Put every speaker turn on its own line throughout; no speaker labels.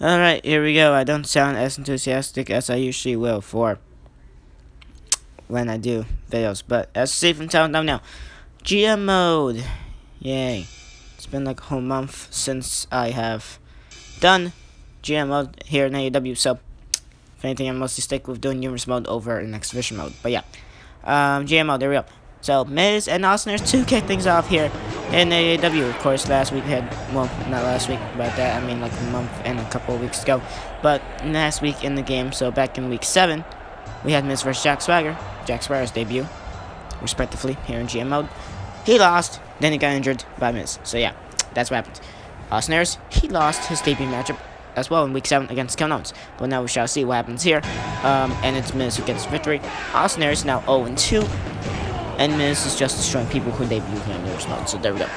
Alright, here we go. I don't sound as enthusiastic as I usually will for when I do videos, but as safe and sound now. GM mode. Yay. It's been like a whole month since I have done GM mode here in a.a.w, so if anything, I mostly stick with doing numerous mode over in exhibition mode. But yeah, GM mode, there we go. So, Miz and Austin to kick things off here in a.a.w. Of course, last week we had, well, not last week, but that, I mean like a month and a couple of weeks ago. But last week in the game, so back in week 7, we had Miz versus Jack Swagger. Jack Swagger's debut, respectively, here in GM mode. He lost, then he got injured by Miz. So yeah, that's what happened. Austin Aries, he lost his debut matchup as well in week 7 against Kevin Owens. But now we shall see what happens here. And it's Miz who gets victory. Austin Aries now 0-2. And Miz is just destroying people who debut here in the mode. So there we go.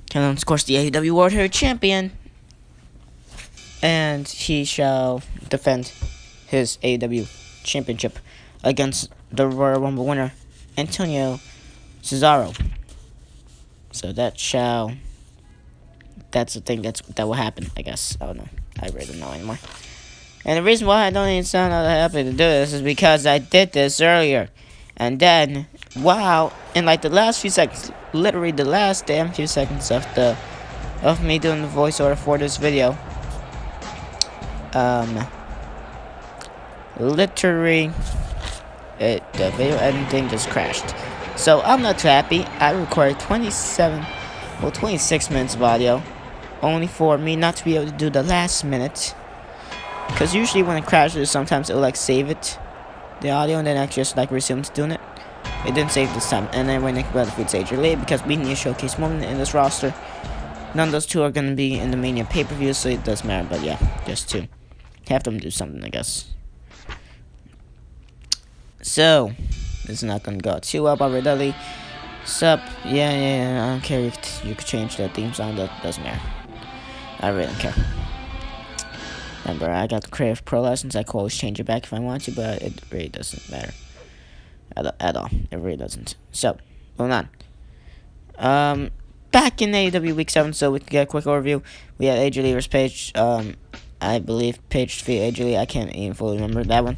Kevin Owens, of course, the a.a.w World Heavyweight Champion. And he shall defend his a.a.w Championship against the Royal Rumble winner, Antonio Cesaro. So that's the thing that will happen, I guess. I don't know. I really don't know anymore. And the reason why I don't even sound that happy to do this is because I did this earlier. And then, wow, in like the last few seconds, literally the last damn few seconds of me doing the voiceover for this video, literally, the video editing just crashed. So I'm not too happy. I recorded 26 minutes of audio, only for me not to be able to do the last minute. Because usually when it crashes, sometimes it'll like save it, the audio, and then actually just like resumes doing it. It didn't save this time. And then when Nick Bradford's Adrian late, because we need a showcase moment in this roster. None of those two are gonna be in the Mania pay-per-view, so it doesn't matter. But yeah, just to have them do something, I guess. So, it's not gonna go too well, but Dudley. Sup? Yeah, I don't care if you could change the theme song, that doesn't matter. I really don't care. Remember, I got the Creative Pro license, I could always change it back if I want to, but it really doesn't matter. At all. It really doesn't. So, moving on. Back in a.a.w week 7, so we can get a quick overview. We had AJ Lee versus Paige. I believe Paige defeated AJ Lee. I can't even fully remember that one.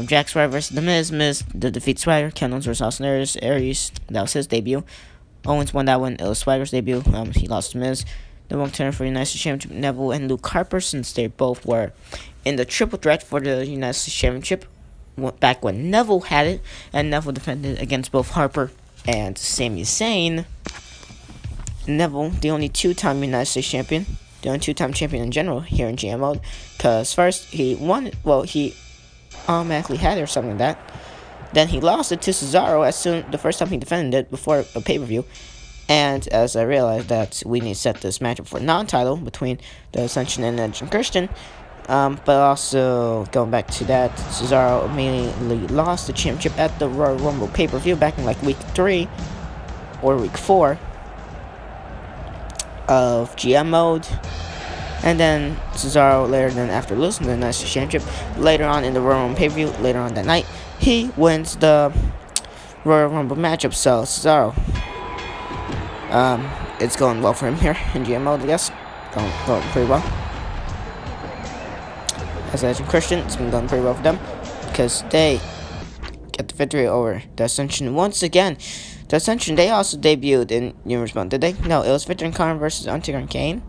Jack Swagger versus The Miz. Miz to defeat Swagger. Kevin Owens versus Austin Aries. That was his debut. Owens won that one. It was Swagger's debut. He lost to Miz. The one turner for the United States Championship, Neville and Luke Harper, since they both were in the triple threat for the United States Championship back when Neville had it, and Neville defended against both Harper and Sami Zayn. Neville, the only two-time United States champion, the only two-time champion in general here in GM mode, because first he won it, well, he automatically had it or something like that. Then he lost it to Cesaro the first time he defended it before a pay-per-view. And as I realized that we need to set this matchup for non-title between the Ascension and Edge and Christian. But also, going back to that, Cesaro immediately lost the championship at the Royal Rumble pay-per-view back in like week 3 or week 4 of GM mode. And then Cesaro later, then after losing the United States Championship, later on in the Royal Rumble pay-per-view, later on that night, he wins the Royal Rumble matchup. So Cesaro, it's going well for him here in GM mode, I guess. Going pretty well. As I mentioned, Christian, it's been going pretty well for them because they get the victory over the Ascension once again. The Ascension, they also debuted in numerous months, did they? No, it was Victor and Connor versus Undertaker and Kane.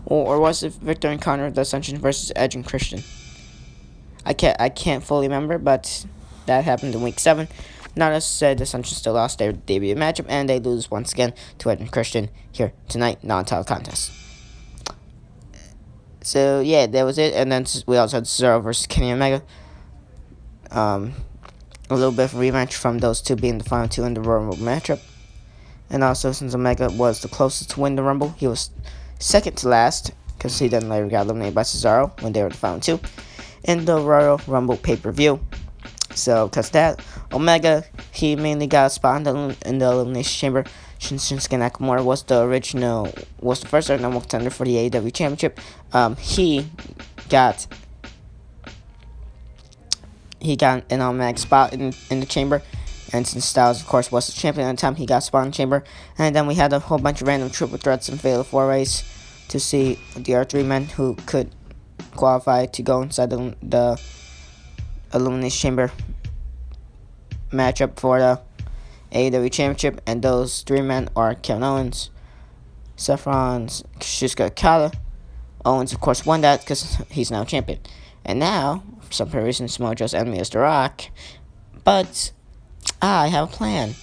Or was it Victor and Connor, the Ascension versus Edge and Christian? I can't fully remember, but that happened in week 7. Now, let's say the Ascension still lost their debut matchup, and they lose once again to Edge and Christian here tonight, non-title contest. So, yeah, that was it. And then we also had Cesaro versus Kenny Omega. A little bit of a rematch from those two being the final two in the Royal Rumble matchup. And also, since Omega was the closest to win the Rumble, he was second to last, because he then later got eliminated by Cesaro when they were the final two in the Royal Rumble pay-per-view. So, because that, Omega, he mainly got a spot in the Elimination Chamber. Shinsuke Nakamura was the first number one contender for the a.a.w Championship. He got an automatic spot in the chamber. And since Styles, of course, was the champion at the time, he got a spot in the chamber. And then we had a whole bunch of random triple threats and fatal four-ways to see the other 3 men who could qualify to go inside the Elimination Chamber matchup for the a.a.w Championship, and those 3 men are Kevin Owens, Seth Rollins, Shusuke Okada. Owens, of course, won that because he's now champion. And now, for some reason, Samoa Joe's enemy is The Rock. But I have a plan.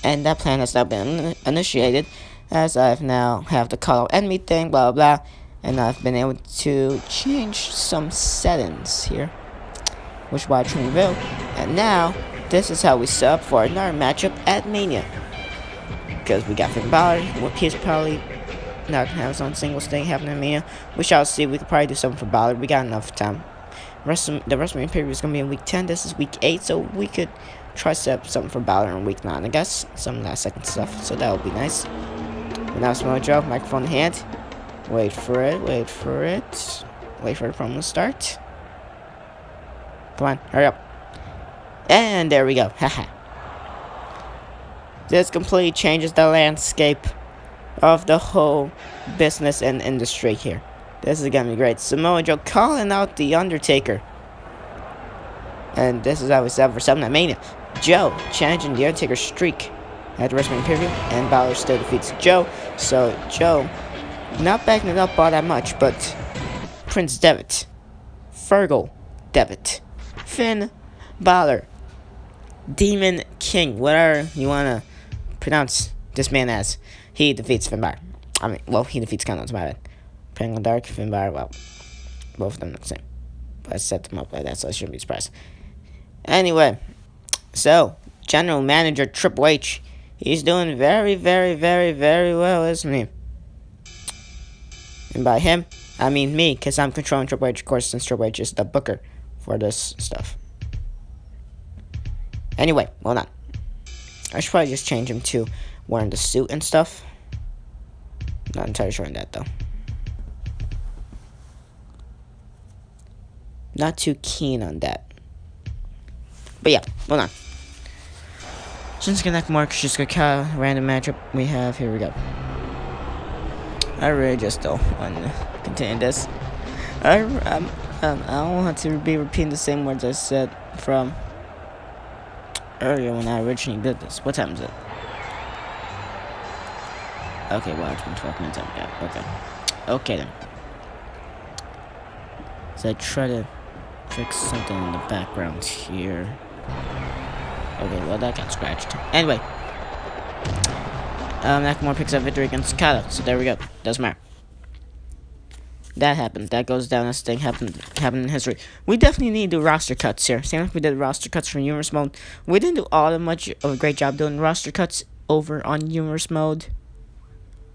And that plan has now been initiated, as I've now have the call out enemy thing, blah, blah, blah. And I've been able to change some settings here, which is why I turned Neville. And now, this is how we set up for another matchup at Mania. Because we got Finn Balor, he's probably not gonna have his own singles thing happening in Mania. We shall see. We could probably do something for Balor. We got enough time. The WrestleMania period is gonna be in week 10. This is week 8, so we could try to set up something for Balor in week 9. I guess some last second stuff. So that would be nice. But now Samoa Joe, microphone in hand. Wait for it. Wait for the promo to start. Come on, hurry up. And there we go. Haha. This completely changes the landscape of the whole business and industry here. This is gonna be great. Samoa Joe calling out The Undertaker. And this is how we set up for something at Mania. Joe challenging The Undertaker's streak at the WrestleMania preview, and Balor still defeats Joe. So Joe not backing it up all that much, but Prince Devitt, Fergal Devitt, Finn Balor, Demon King, whatever you wanna pronounce this man as, he defeats Finn Balor. I mean, well, he defeats Kevin, my bad. Penguin Dark, Finn Balor, well, both of them are the same. But I set them up like that, so I shouldn't be surprised. Anyway, so, General Manager Triple H, he's doing very, very, very, very well, isn't he? And by him, I mean me, because I'm controlling Triple H, of course, since Triple H is the booker for this stuff. Anyway, hold on. I should probably just change him to wearing the suit and stuff. Not entirely sure on that, though. Not too keen on that. But yeah, hold on. Shinsuke Nakamura, Shusuke Okada, random matchup we have. Here we go. I really just don't want to continue this. I don't want to be repeating the same words I said from earlier when I originally did this. What time is it? Okay, well, it's been 12 minutes. Okay then. So I try to fix something in the background here. Okay, well, that got scratched. Anyway. Nakamura picks up victory against Okada. So there we go. Doesn't matter. That happened. That goes down as thing happened in history. We definitely need to do roster cuts here. Same like we did roster cuts for Humorous Mode. We didn't do all that much of a great job doing roster cuts over on Humorous Mode.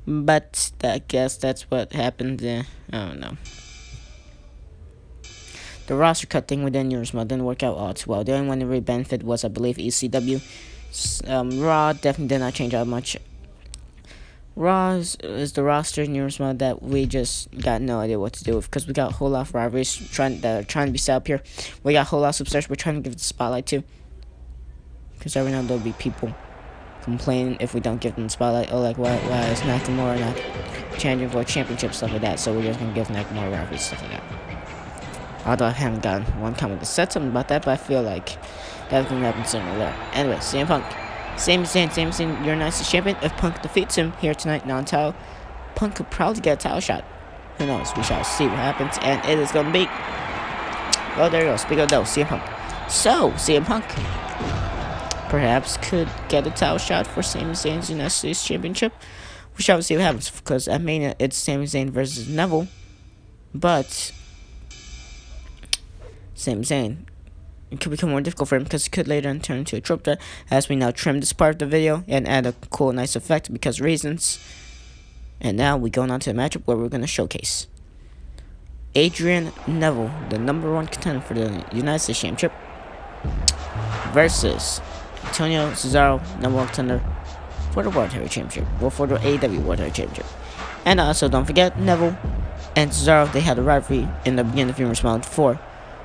But I guess that's what happened. I don't know. The roster cut thing within Humorous Mode didn't work out all too well. The only one that really benefited was, I believe, ECW. Raw definitely did not change out much. Raw is the roster in Humorous Mode that we just got no idea what to do with, because we got a whole lot of rivalries trying to be set up here. We got a whole lot of superstars we're trying to give the spotlight to, because every now and then there'll be people complaining if we don't give them the spotlight. Oh, like, why is Nakamura not challenging for a championship, stuff like that. So we're just gonna give Nakamura rivalries, stuff like that. Although I haven't gotten one comment that said something about that, but I feel like that's gonna happen sooner or later. Anyway, CM Punk. Same thing, you're nicest champion. If Punk defeats him here tonight, non-title, Punk could probably get a title shot. Who knows? We shall see what happens. And it is going to be... Oh, there you go. Speaking of those, CM Punk. So, CM Punk perhaps could get a title shot for Sami Zayn's United States Championship. We shall see what happens. Because at Mania, it's Sami Zayn versus Neville. But Sami Zayn, it could become more difficult for him because it could later on turn into a trope threat, as we now trim this part of the video and add a cool, nice effect because reasons. And now we go on to the matchup where we're going to showcase Adrian Neville, the #1 contender for the United States Championship, versus Antonio Cesaro, #1 contender for the World Heavyweight Championship, or for the a.a.w World Heavyweight Championship. And also, don't forget, Neville and Cesaro, they had a rivalry in the beginning of Humorous Mode for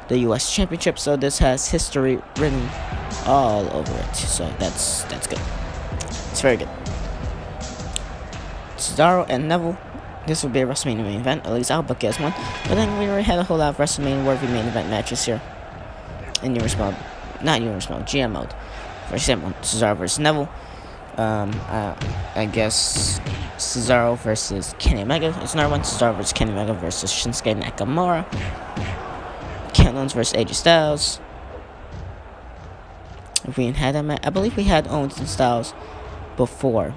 the U.S. Championship, so this has history written all over it. So that's good. It's very good. Cesaro and Neville this would be a WrestleMania main event. At least I'll book it as one. But then we already had a whole lot of WrestleMania-worthy main event matches here. In Universe mode. Not Universe mode, GM mode. For example, Cesaro versus Neville. I guess Cesaro versus Kenny Omega. It's another one. Cesaro versus Kenny Omega versus Shinsuke Nakamura. Kevin Owens versus AJ Styles. If we had that match, I believe we had Owens and Styles before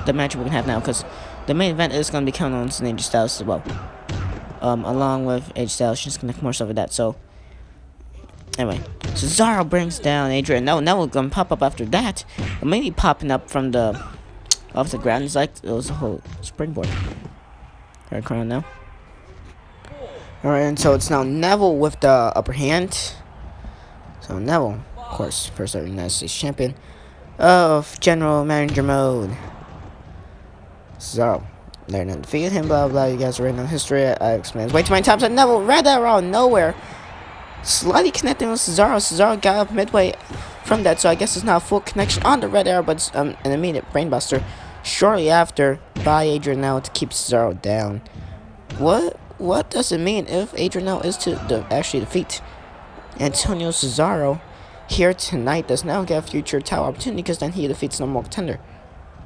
the match we're gonna have now, because the main event is gonna be Kevin Owens and AJ Styles as well. Along with AJ Styles, Shinsuke Nakamura, stuff like that. So anyway, Cesaro brings down Adrian. No, Neville gonna pop up after that. Or maybe popping up from the off the ground. It's like it was a whole springboard. Right crown now. Alright, and so it's now Neville with the upper hand. So Neville, of course, first ever United States champion of General Manager mode. So, they're not defeated him, blah blah. You guys are reading on history. I explained way too many times. And Neville read that around nowhere. Slightly connecting with Cesaro. Cesaro got up midway from that, so I guess it's not a full connection on the red arrow, but it's an immediate brainbuster shortly after by Adrian now to keep Cesaro down. What does it mean if Adrian now is to actually defeat Antonio Cesaro here tonight? Does now get a future title opportunity, because then he defeats number one contender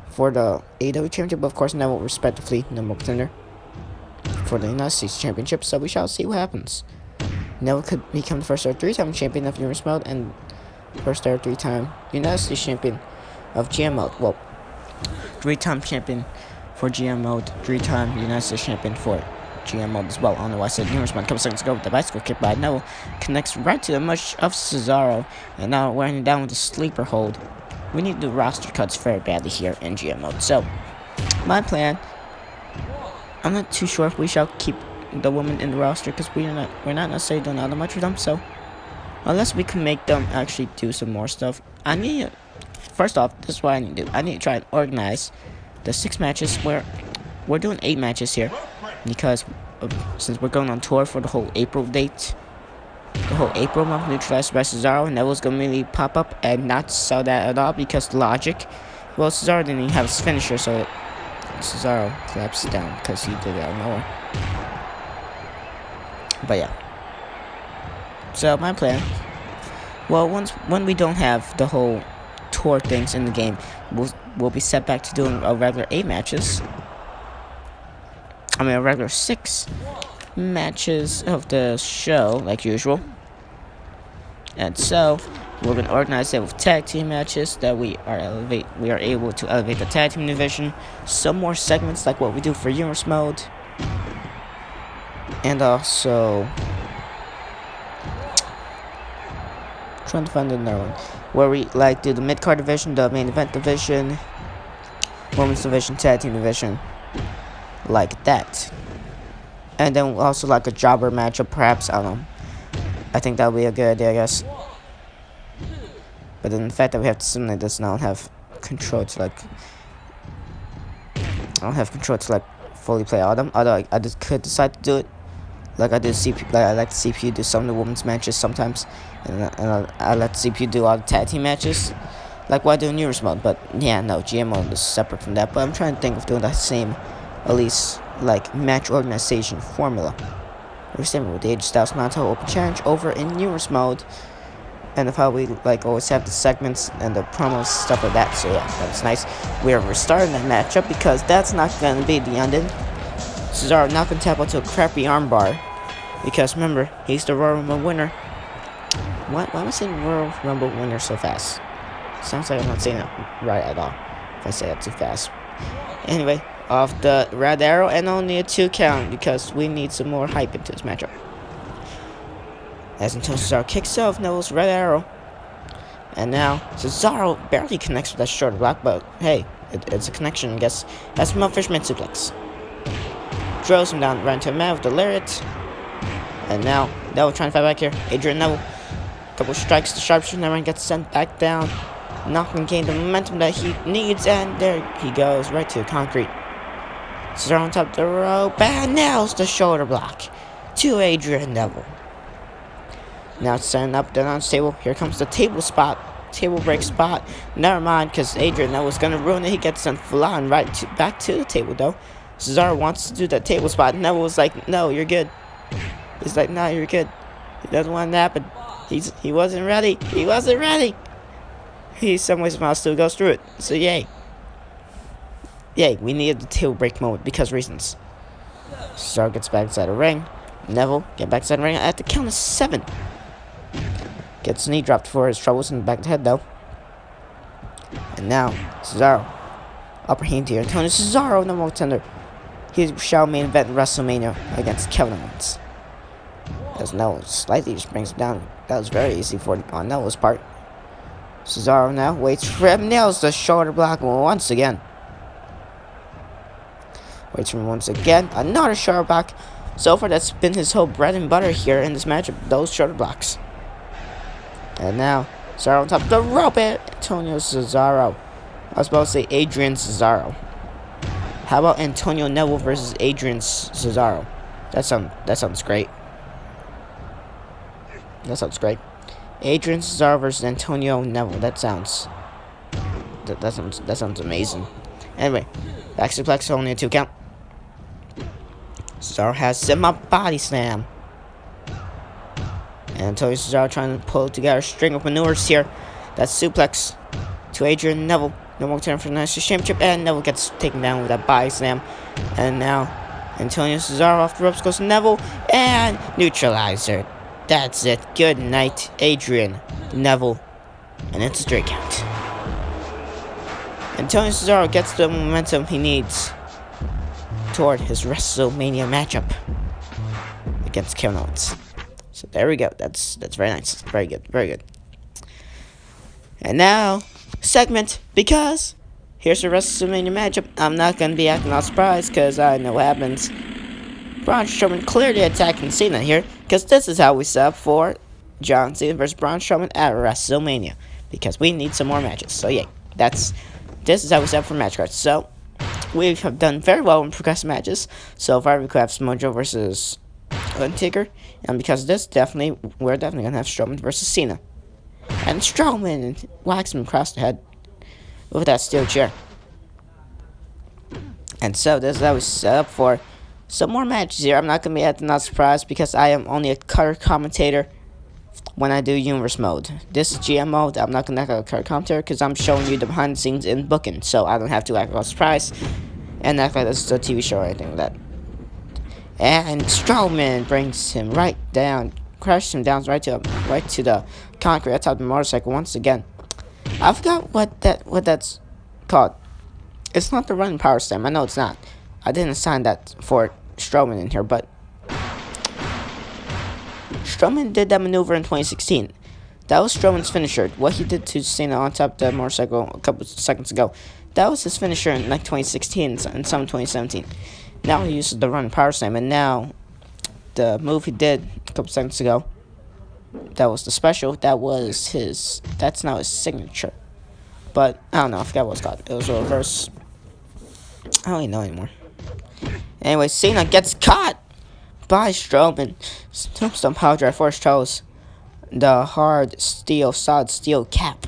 for the a.a.w championship, but of course Neville respectively number one contender for the United States championship. So we shall see what happens. Neville could become the first ever three-time champion of Universe mode and first ever three-time United States champion of GM mode. Well, three-time champion for GM mode, three-time United States champion for GM mode as well. I don't know why I said Universe mode. A couple seconds ago with the bicycle kick by Neville connects right to the mush of Cesaro, and now wearing down with the sleeper hold. We need to do roster cuts very badly here in GM mode. So, my plan, I'm not too sure if we shall keep the women in the roster, because we're not necessarily doing all that much with them. So unless we can make them actually do some more stuff, I need first off, this is what I need to do. I need to try and organize the 6 matches. Where we're doing 8 matches here, because since we're going on tour for the whole April date, the whole April month, neutralized by Cesaro, and Neville's gonna really pop up and not sell that at all, because logic. Well, Cesaro didn't even have his finisher, so Cesaro collapsed down because he did it out of nowhere. But yeah. So my plan, well, when we don't have the whole tour things in the game, we'll be set back to doing a regular 8 matches. I mean, a regular 6 matches of the show, like usual. And so we're gonna organize it with tag team matches that we are able to elevate the tag team division. Some more segments like what we do for Universe mode. And also trying to find another one where we like do the mid-card division, the main event division, women's division, tag team division, like that. And then also like a jobber matchup, perhaps. I don't know. I think that would be a good idea, I guess. But then the fact that we have to simulate this, and I don't have control to fully play all of them. Although I just could decide to do it. Like I do I like the CPU do some of the women's matches sometimes, and I let the CPU do all the tag team matches, like what I do in Universe mode. But yeah, no, GM mode is separate from that. But I'm trying to think of doing that same, at least like match organization formula. We're similar with the AJ Styles non-title open challenge over in Universe mode, and of how we like always have the segments and the promos, stuff like that. So yeah, that's nice. We are restarting that matchup because that's not gonna be the ending. Cesaro not gonna tap onto a crappy armbar, because remember, he's the Royal Rumble winner. Why am I saying Royal Rumble winner so fast? Sounds like I'm not saying it right at all if I say that too fast. Anyway, off the red arrow, and only a 2 count because we need some more hype into this matchup. As until Cesaro kicks off Neville's red arrow, and now Cesaro barely connects with that short block, but hey, it's a connection, I guess. That's from a Fisherman suplex. Throws him down right into a man with the lariat. And now Neville trying to fight back here. Adrian Neville, couple strikes, the sharpshooter never gets sent back down. Not gonna gain the momentum that he needs, and there he goes, right to the concrete. Cesaro on top of the rope, and nails the shoulder block to Adrian Neville. Now it's setting up the announce table. Here comes the table break spot. Never mind, because Adrian Neville's gonna ruin it. He gets sent flying back to the table though. Cesaro wants to do that table spot. Neville was like, no, you're good. He's like, no, you're good. He doesn't want to happen. He wasn't ready. He wasn't ready. He some way somehow still goes through it. So yay. Yay, we needed the table break moment because reasons. Cesaro gets back inside the ring. Neville get back inside the ring at the count of 7. Gets knee dropped for his troubles in the back of the head though. And now Cesaro upper hand here. Antonio Cesaro, number 1 contender. He shall main event WrestleMania against Kevin Owens. As Neville slightly just brings him down. That was very easy on Neville's part. Cesaro now waits for him, nails the shoulder block once again. Waits for him once again. Another shoulder block. So far, that's been his whole bread and butter here in this matchup. Those shoulder blocks. And now, Cesaro on top of the rope. Antonio Cesaro. I was about to say Adrian Cesaro. How about Antonio Neville versus Adrian Cesaro? That sounds great. That sounds great. Adrian Cesaro versus Antonio Neville. That sounds amazing. Anyway, back suplex only a 2 count. Cesaro has him up body slam. And Antonio Cesaro trying to pull together a string of maneuvers here. That's suplex to Adrian Neville. No more turn for the National Championship, and Neville gets taken down with that body slam. And now Antonio Cesaro off the ropes goes to Neville and neutralizer. That's it. Good night, Adrian Neville. And it's a 3 count. Antonio Cesaro gets the momentum he needs toward his WrestleMania matchup against Kevin Owens. So there we go. That's very nice. Very good. Very good. And now, segment, because here's the WrestleMania matchup. I'm not going to be acting all surprised because I know what happens. Braun Strowman clearly attacking Cena here because this is how we set up for John Cena versus Braun Strowman at WrestleMania because we need some more matches. So yeah, this is how we set up for match cards. So we have done very well in progressive matches. So far we could have Samoa Joe versus Undertaker, and because of this, we're definitely gonna have Strowman versus Cena. And Strowman whacks him across the head with that steel chair. And so this is how we set up for some more matches here. I'm not going to be at the not surprised because I am only a color commentator when I do universe mode. This is GM mode. I'm not going to act like a color commentator because I'm showing you the behind the scenes in booking. So I don't have to act like a surprise and act like this is a TV show or anything like that. And Strowman brings him right down, crashes him down right to the concrete atop the motorcycle once again. I forgot what that's called. It's not the running power slam. I know it's not. I didn't assign that for Strowman in here, but Strowman did that maneuver in 2016. That was Strowman's finisher. What he did to Cena on top of the motorcycle a couple seconds ago. That was his finisher in like 2016 and some 2017. Now he uses the running power slam, and now the move he did a couple seconds ago, that was the special. That's now his signature. But I don't know. I forgot what it's called. It was a reverse. I don't even know anymore. Anyway, Cena gets caught by Strowman. Tombstone power drive for his toes. The solid steel cap.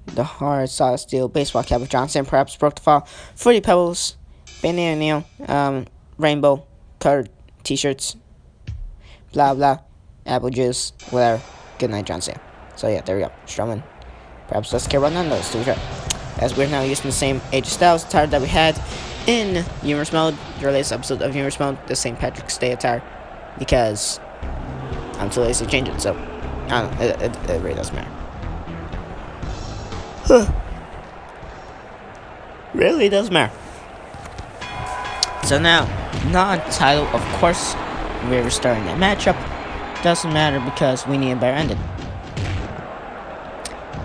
The hard, solid steel baseball cap of Johnson perhaps broke the fall. Fruity Pebbles, banana nail, rainbow colored t-shirts, blah blah, apple juice, whatever. Good night, John Cena. So yeah, there we go. Strowman. Perhaps let's care about none of those two. As we're now using the same AJ Styles attire that we had in Universe Mode, the latest episode of Universe Mode, the St. Patrick's Day attire, because I'm too lazy to change it, so I don't know, it really doesn't matter. Really doesn't matter. So now, non-title, of course, we're restarting that matchup. Doesn't matter because we need a better ending.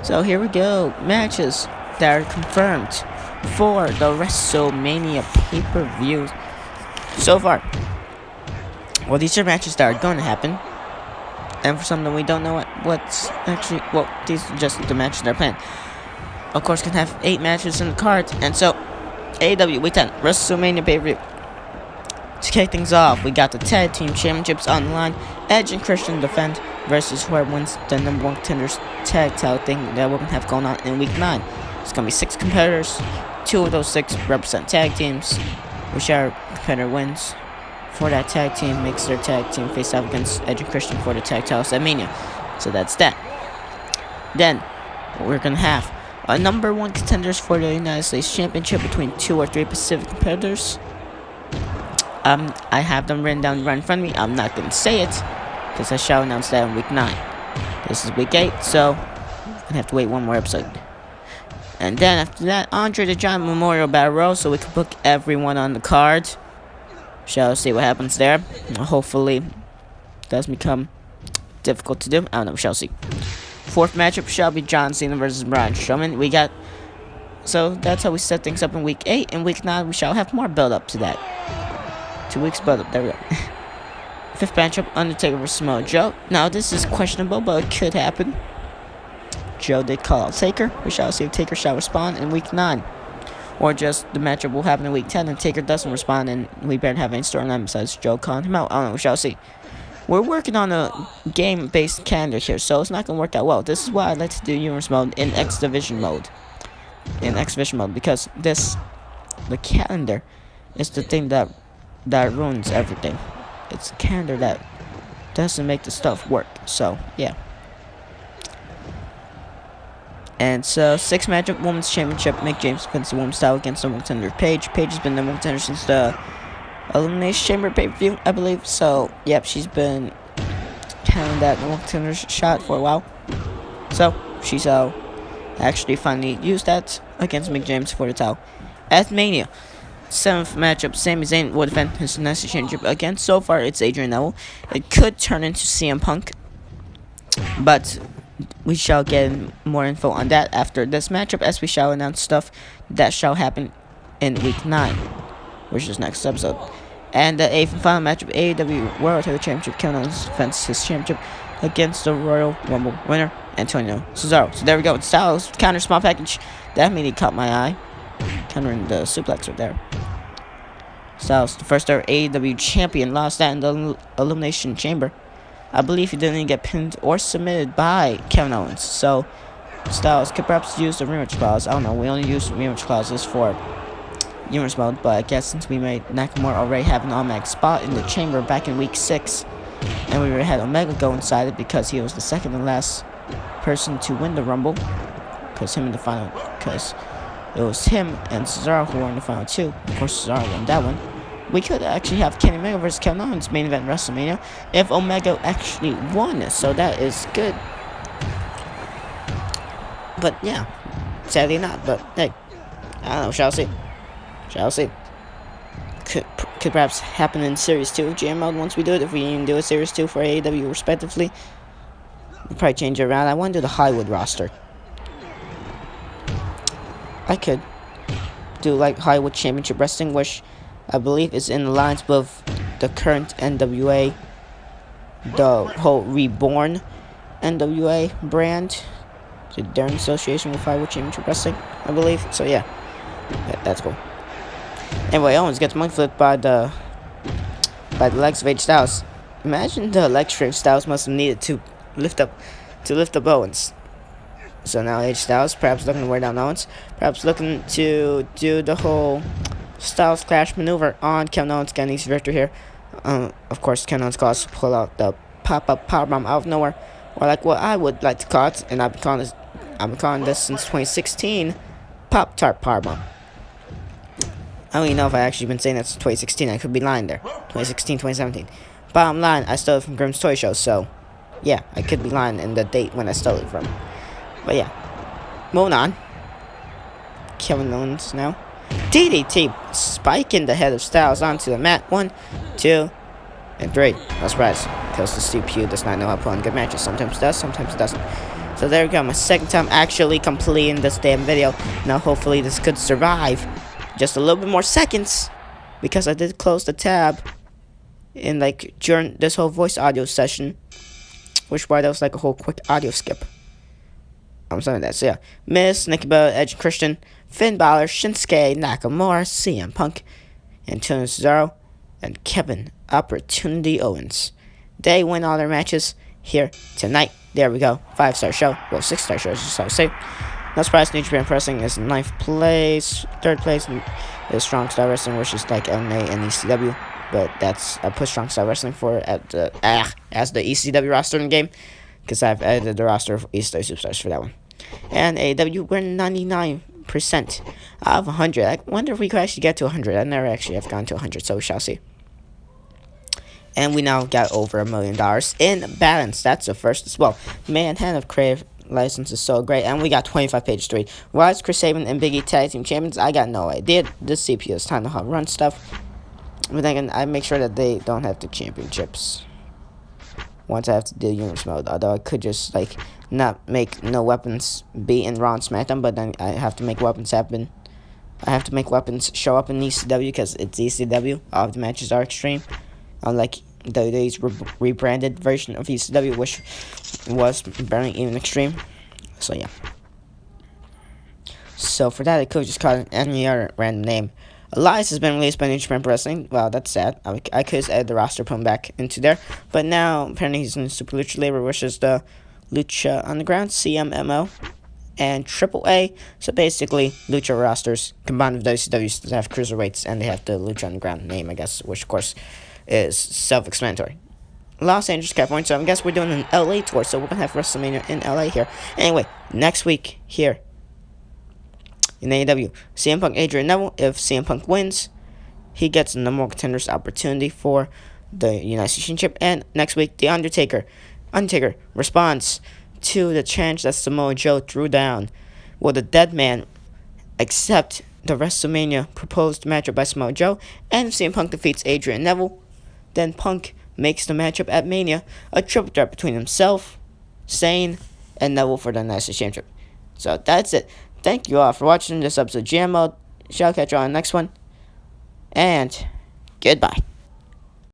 So here we go. Matches that are confirmed for the WrestleMania pay-per-view so far. Well, these are matches that are going to happen. And for some that we don't know what's actually... Well, these are just the matches they're playing. Of course, can have 8 matches in the card. And so, a.a.w Week 10, WrestleMania pay-per-view. To kick things off, we got the Tag Team Championships on the line. Edge and Christian defend versus whoever wins the number 1 contenders tag title thing that we're going to have going on in Week 9. It's going to be 6 competitors 2 of those 6 represent tag teams. Whichever competitor wins for that tag team makes their tag team face off against Edge and Christian for the tag titles at Mania. So that's that. Then we're gonna have a number 1 contenders for the United States Championship between 2 or 3 Pacific competitors. I have them written down right in front of me. I'm not gonna say it because I shall announce that in week 9. This is week 8, so I'm gonna have to wait one more episode. And then after that, Andre the Giant Memorial Battle Royal, so we can book everyone on the card. Shall see what happens there. Hopefully, it doesn't become difficult to do. I don't know. We shall see. 4th matchup shall be John Cena versus Braun Strowman. So that's how we set things up in week 8. In week 9, we shall have more build up to that. 2 weeks build up. There we go. 5th matchup, Undertaker versus Samoa Joe. Now this is questionable, but it could happen. Joe did call out Taker. We shall see if Taker shall respond in week 9. Or just the matchup will happen in week 10 and Taker doesn't respond and we better have any storyline besides Joe calling him out. I don't know, we shall see. We're working on a game-based calendar here, so it's not going to work out well. This is why I like to do Universe mode in X Division mode. Because the calendar is the thing that ruins everything. It's a calendar that doesn't make the stuff work. So, yeah. And so, 6th matchup, Women's Championship. Mick James defends the women's title against the contender Paige. Paige has been the contender since the Elimination Chamber pay-per-view, I believe. So, yep, she's been having that contender shot for a while. So, she shall actually finally use that against Mick James for the title at Mania. 7th matchup, Sami Zayn will defend his National Championship again. So far, it's Adrian Neville. It could turn into CM Punk, but we shall get more info on that after this matchup, as we shall announce stuff that shall happen in week 9, which is next episode. And the 8th and final matchup, a.a.w World Heavyweight Championship. Kevin Owens defends his championship against the Royal Rumble winner, Antonio Cesaro. So there we go. Styles counter small package. That immediately caught my eye. Countering the suplex right there. Styles, the first ever a.a.w champion, lost that in the Elimination Chamber. I believe he didn't get pinned or submitted by Kevin Owens. So, Styles could perhaps use the rematch clause. I don't know. We only use rematch clauses for Universe mode. But I guess since we made Nakamura already have an automatic spot in the chamber back in week 6. And we already had Omega go inside it because he was the second and last person to win the Rumble. Because it was him and Cesaro who were in the final 2. Of course, Cesaro won that one. We could actually have Kenny Omega versus Kevin Owens main event WrestleMania if Omega actually won. So that is good. But yeah, sadly not. But hey, I don't know. Shall see. Could perhaps happen in Series 2 of GM mode once we do it. If we even do a Series 2 for a.a.w respectively, we'll probably change it around. I want to do the Hollywood roster. I could do like Hollywood Championship Wrestling, which I believe is in alliance with the current NWA, the whole reborn NWA brand. So they're in association with Hollywood Championship Wrestling, I believe. So yeah, that's cool. Anyway, Owens gets monkey flipped by the legs of AJ Styles. Imagine the leg strength Styles must have needed to lift up Owens. So now AJ Styles perhaps looking to wear down Owens, perhaps looking to do the whole Styles Clash maneuver on Kevin Owens. Getting his victory here. Of course, Kevin Owens calls to pull out the pop-up powerbomb out of nowhere, or like what I would like to call it, and I've been calling this since 2016, Pop-Tart powerbomb. I don't even know if I actually been saying that since 2016. I could be lying there. 2016, 2017. Bottom line, I stole it from Grimm's Toy Show, so yeah, I could be lying in the date when I stole it from. But yeah, moving on. Kevin Owens now. DDT spiking the head of Styles onto the mat. 1, 2, and 3. No surprise, because the CPU does not know how to put on good matches. Sometimes it does, sometimes it doesn't. So there we go, my second time actually completing this damn video. Now hopefully this could survive just a little bit more seconds, because I did close the tab in like during this whole voice audio session, which why that was like a whole quick audio skip. I'm sorry that. So yeah, Miz, Nikki Bella, Edge and Christian, Finn Balor, Shinsuke Nakamura, CM Punk, Antonio Cesaro, and Kevin Opportunity Owens. They win all their matches here tonight. There we go. 5-star show. Well, 6-star show, just how to say. No surprise, New Japan Wrestling is 9th place. 3rd place is Strong Style Wrestling, which is like MMA and ECW. But I put Strong Style Wrestling for as the ECW roster in the game, because I've added the roster of ECW Superstars for that one. And a.a.w, we're 99% out of 100. I wonder if we could actually get to 100. I never actually have gone to 100, so we shall see. And we now got over $1 million in balance. That's the first as well. Man, Hand of Crave license is so great. And we got 25 pages to read. Why is Chris Sabin and Big E Tag Team Champions? I got no idea. This CPU is time to run stuff. But then I make sure that they don't have the championships once I have to do Universe mode. Although I could just like not make no weapons be in Raw and SmackDown, but then I have to make weapons happen. I have to make weapons show up in ECW because it's ECW. All of the matches are extreme, unlike WWE's rebranded version of ECW, which was barely even extreme. So yeah. So for that, I could just call it any other random name. Elias has been released by New Japan Wrestling. Wow, that's sad. I could just add the roster, put him back into there. But now, apparently he's in Super Lucha Libre, which is the Lucha Underground, CMMO, and AAA. So basically, Lucha rosters combined with WCW to have cruiserweights, and they have the Lucha Underground name, I guess, which of course is self-explanatory. Los Angeles, California. So I guess we're doing an LA tour, so we're going to have WrestleMania in LA here. Anyway, next week here in AEW, CM Punk, Adrian, Neville. If CM Punk wins, he gets the number one contenders opportunity for the United States Championship. And next week, The Undertaker responds to the challenge that Samoa Joe threw down. Will the dead man accept the WrestleMania proposed matchup by Samoa Joe? And if CM Punk defeats Adrian Neville, then Punk makes the matchup at Mania a triple threat between himself, Sane, and Neville for the United States Championship. So that's it. Thank you all for watching this episode of GM Mode. Shall catch you on the next one. And goodbye.